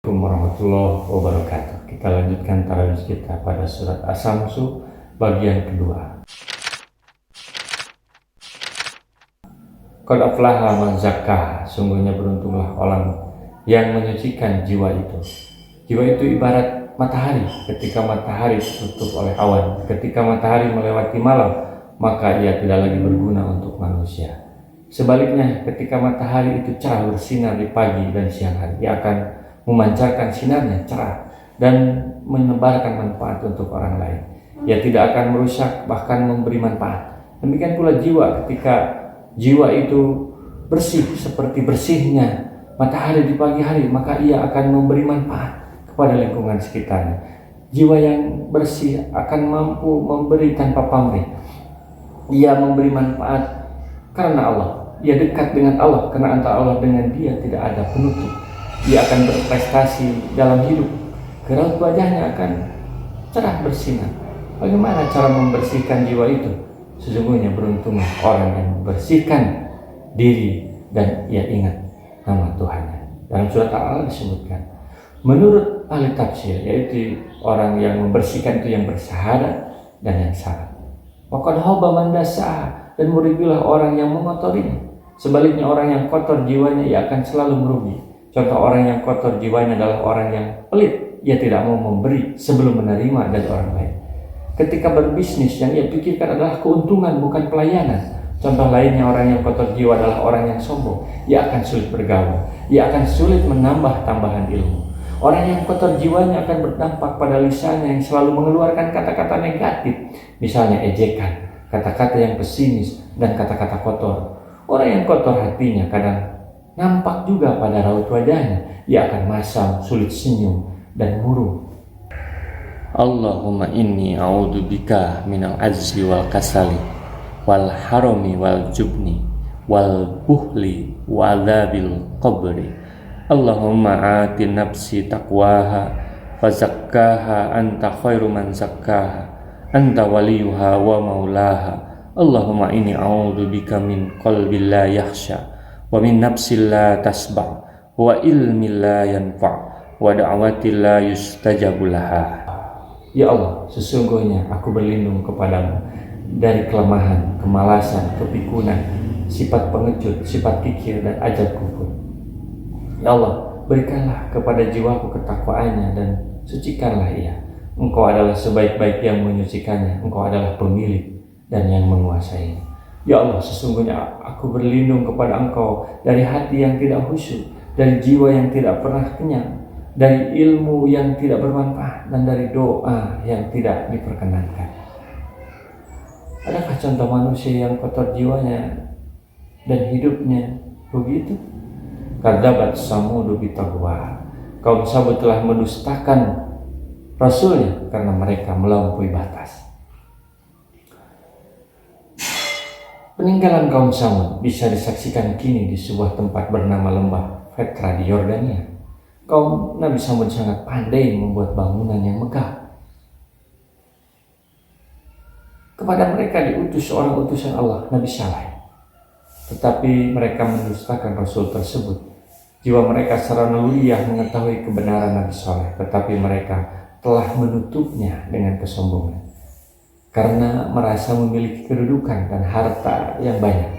Assalamualaikum warahmatullahi wabarakatuh. Kita lanjutkan tarawih kita pada surat As-Samsu bagian kedua. Qad aflaha man zakkaha, sungguhnya beruntunglah orang yang menyucikan jiwa itu. Jiwa itu ibarat matahari, ketika matahari tertutup oleh awan, ketika matahari melewati malam, maka ia tidak lagi berguna untuk manusia. Sebaliknya, ketika matahari itu cerah bersinar di pagi dan siang hari, ia akan memancarkan sinarnya cerah dan menebarkan manfaat untuk orang lain. Ia tidak akan merusak, bahkan memberi manfaat. Demikian pula jiwa, ketika jiwa itu bersih seperti bersihnya matahari di pagi hari, maka ia akan memberi manfaat kepada lingkungan sekitarnya. Jiwa yang bersih akan mampu memberi tanpa pamrih. Ia memberi manfaat karena Allah. Ia dekat dengan Allah, karena antara Allah dengan dia tidak ada penutup. Ia akan berprestasi dalam hidup, raut wajahnya akan cerah bersinar. Bagaimana cara membersihkan jiwa itu? Sesungguhnya beruntunglah orang yang membersihkan diri dan ia ingat nama Tuhannya. Dalam surat Al-Alaq disebutkan, menurut ahli tafsir, yaitu orang yang membersihkan itu yang bersyahadat dan yang syarat. Waqad khaba man dassaha, dan merugilah orang yang mengotorinya. Sebaliknya orang yang kotor jiwanya, ia akan selalu merugi. Contoh orang yang kotor jiwanya adalah orang yang pelit. Ia tidak mau memberi sebelum menerima dari orang lain. Ketika berbisnis, yang ia pikirkan adalah keuntungan, bukan pelayanan. Contoh lainnya orang yang kotor jiwa adalah orang yang sombong. Ia akan sulit bergaul. Ia akan sulit menambah tambahan ilmu. Orang yang kotor jiwanya akan berdampak pada lisannya yang selalu mengeluarkan kata-kata negatif. Misalnya ejekan, kata-kata yang pesimis, dan kata-kata kotor. Orang yang kotor hatinya kadang nampak juga pada raut wajahnya. Ia akan masam, sulit senyum, dan murung. Allahumma inni a'udzubika minal ajzi wal kasali wal harami wal jubni wal buhli wa adzabil qabri. Allahumma ati nafsi taqwaha wa zakkaha anta khairu man zakkaha anta waliyuha wa maulaha. Allahumma inni a'udzubika min qalbin la yakhsha wa min nafsin la tasba wa ilmin la yanfa wa da'watin la yustajabu laha. Ya Allah, sesungguhnya aku berlindung kepadamu dari kelemahan, kemalasan, kepikunan, sifat pengecut, sifat kikir, dan ajab kufur. Ya Allah, berikanlah kepada jiwaku ketakwaannya dan sucikanlah ia. Engkau adalah sebaik-baik yang menyucikannya. Engkau adalah pemilik dan yang menguasainya. Ya Allah, sesungguhnya aku berlindung kepada Engkau dari hati yang tidak khusyuk, dari jiwa yang tidak pernah kenyang, dari ilmu yang tidak bermanfaat, dan dari doa yang tidak diperkenankan. Adakah contoh manusia yang kotor jiwanya dan hidupnya begitu? Kadzabat Samud bitaqwa. Kaum Samud telah mendustakan Rasulnya karena mereka melampaui batas. Peninggalan kaum Samud bisa disaksikan kini di sebuah tempat bernama Lembah Petra di Yordania. Kaum Nabi Samud sangat pandai membuat bangunan yang megah. Kepada mereka diutus seorang utusan Allah, Nabi Saleh. Tetapi mereka mendustakan Rasul tersebut. Jiwa mereka secara naluriah mengetahui kebenaran Nabi Saleh, tetapi mereka telah menutupnya dengan kesombongan. Karena merasa memiliki kedudukan dan harta yang banyak,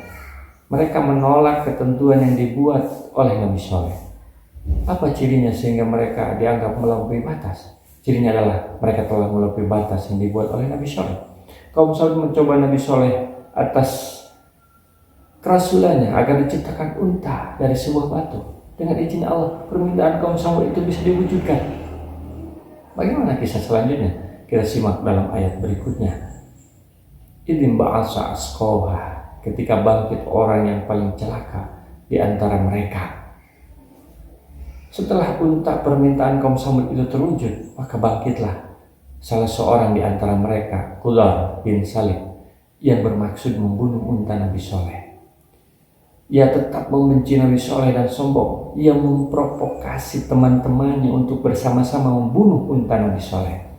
mereka menolak ketentuan yang dibuat oleh Nabi Saleh. Apa cirinya sehingga mereka dianggap melampaui batas? Cirinya adalah mereka telah melampaui batas yang dibuat oleh Nabi Saleh. Kaum Samud mencoba Nabi Saleh atas kerasulannya agar diciptakan unta dari sebuah batu. Dengan izin Allah, permintaan kaum Samud itu bisa diwujudkan. Bagaimana kisah selanjutnya? Kita simak dalam ayat berikutnya. Idzin ba'asa asqaha, ketika bangkit orang yang paling celaka di antara mereka. Setelah unta permintaan kaum Samud itu terwujud, maka bangkitlah salah seorang di antara mereka, Qudar bin Salim, yang bermaksud membunuh unta Nabi Saleh. Ia tetap membenci Nabi Saleh dan sombong. Ia memprovokasi teman-temannya untuk bersama-sama membunuh unta Nabi Saleh.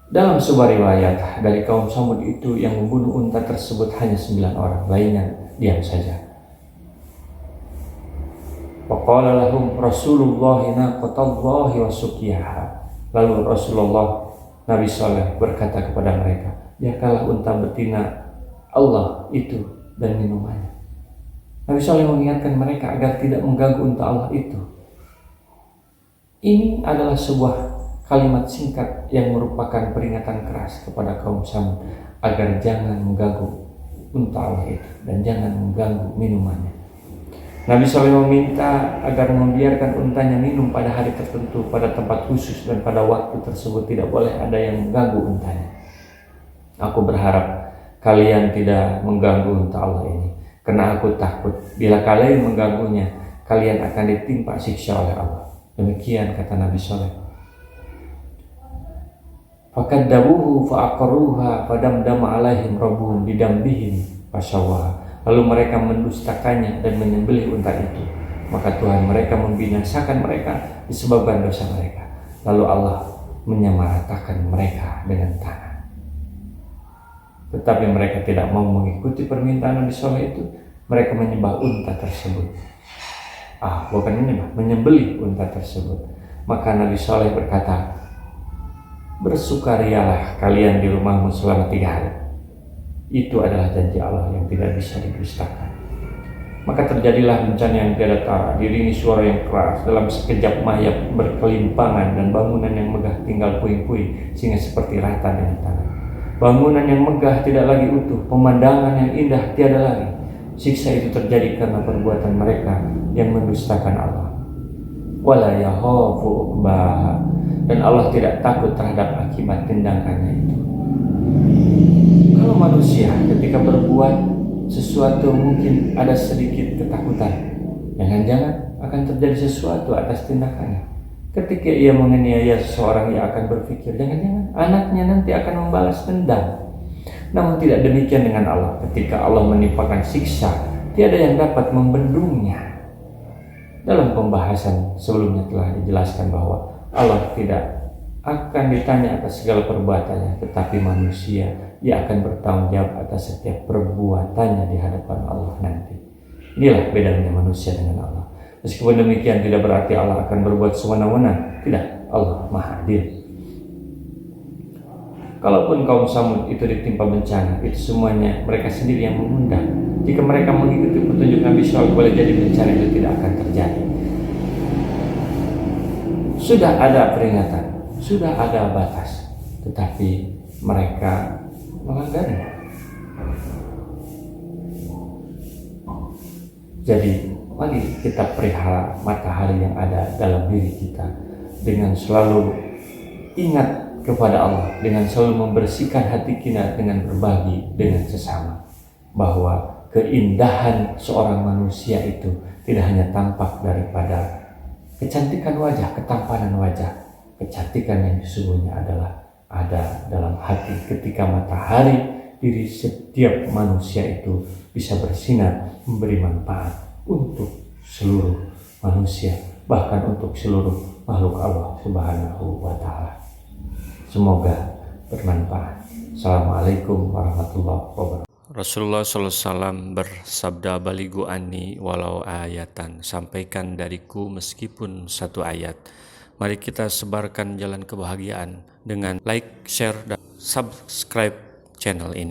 Dalam sebuah riwayat dari kaum Samud itu yang membunuh unta tersebut hanya 9 orang, lainnya diam saja. Faqala lahum Rasulullah naqatallahi wa suqiyaha. Lalu Rasulullah Nabi Saleh berkata kepada mereka, jakalah unta betina Allah itu dan minumannya. Nabi Saleh mengingatkan mereka agar tidak mengganggu unta Allah itu. Ini adalah sebuah kalimat singkat yang merupakan peringatan keras kepada kaum Samud agar jangan mengganggu unta Allah itu dan jangan mengganggu minumannya. Nabi SAW meminta agar membiarkan untanya minum pada hari tertentu, pada tempat khusus, dan pada waktu tersebut tidak boleh ada yang mengganggu untanya. Aku berharap kalian tidak mengganggu unta Allah ini, karena aku takut bila kalian mengganggunya, kalian akan ditimpa siksa oleh Allah. Demikian kata Nabi SAW. Fakadzabuhu fa'aqaruha fadamdama alaihim rabbuhum bidambihim fasawwaha. Lalu mereka mendustakannya dan menyembelih unta itu. Maka Tuhan mereka membinasakan mereka disebabkan dosa mereka. Lalu Allah menyamaratakan mereka dengan tanah. Tetapi mereka tidak mau mengikuti permintaan Nabi Saleh itu. Mereka menyembah unta tersebut. Bukan menyembah, menyembelih unta tersebut. Maka Nabi Saleh berkata, bersukarialah kalian di rumahmu selama 3 hari. Itu adalah janji Allah yang tidak bisa didustakan. Maka terjadilah bencana yang tiada tara, diiringi suara yang keras, dalam sekejap mayat berkelimpangan dan bangunan yang megah tinggal puing-puing sehingga seperti rata dengan tanah. Bangunan yang megah tidak lagi utuh, pemandangan yang indah tiada lagi. Siksa itu terjadi karena perbuatan mereka yang mendustakan Allah. Wala yakhafu uqbaha, dan Allah tidak takut terhadap akibat tindakannya itu. Kalau manusia ketika berbuat sesuatu mungkin ada sedikit ketakutan, jangan-jangan akan terjadi sesuatu atas tindakannya. Ketika ia menganiaya seseorang, ia akan berpikir jangan-jangan anaknya nanti akan membalas dendam. Namun tidak demikian dengan Allah. Ketika Allah menimpakan siksa, tiada yang dapat membendungnya. Dalam pembahasan sebelumnya telah dijelaskan bahwa Allah tidak akan ditanya atas segala perbuatannya, tetapi manusia ia akan bertanggung jawab atas setiap perbuatannya di hadapan Allah nanti. Inilah bedanya manusia dengan Allah. Meskipun demikian tidak berarti Allah akan berbuat sewenang-wenang. Tidak, Allah Maha Adil. Kalaupun kaum Samud itu ditimpa bencana, itu semuanya mereka sendiri yang mengundang. Jika mereka mengikuti petunjuk Nabi SAW, boleh jadi bencana itu tidak akan terjadi. Sudah ada peringatan, sudah ada batas, tetapi mereka melanggarnya. Jadi mari kita pelihara matahari yang ada dalam diri kita dengan selalu ingat kepada Allah, dengan selalu membersihkan hati kita dengan berbagi dengan sesama, bahwa keindahan seorang manusia itu tidak hanya tampak daripada kecantikan wajah, ketampanan wajah. Kecantikan yang sesungguhnya adalah ada dalam hati. Ketika matahari diri setiap manusia itu bisa bersinar, memberi manfaat untuk seluruh manusia, bahkan untuk seluruh makhluk Allah Subhanahu wa Ta'ala. Semoga bermanfaat. Assalamualaikum warahmatullahi wabarakatuh. Rasulullah SAW bersabda, baligu anni walau ayatan, sampaikan dariku meskipun 1 ayat. Mari kita sebarkan jalan kebahagiaan dengan like, share, dan subscribe channel ini.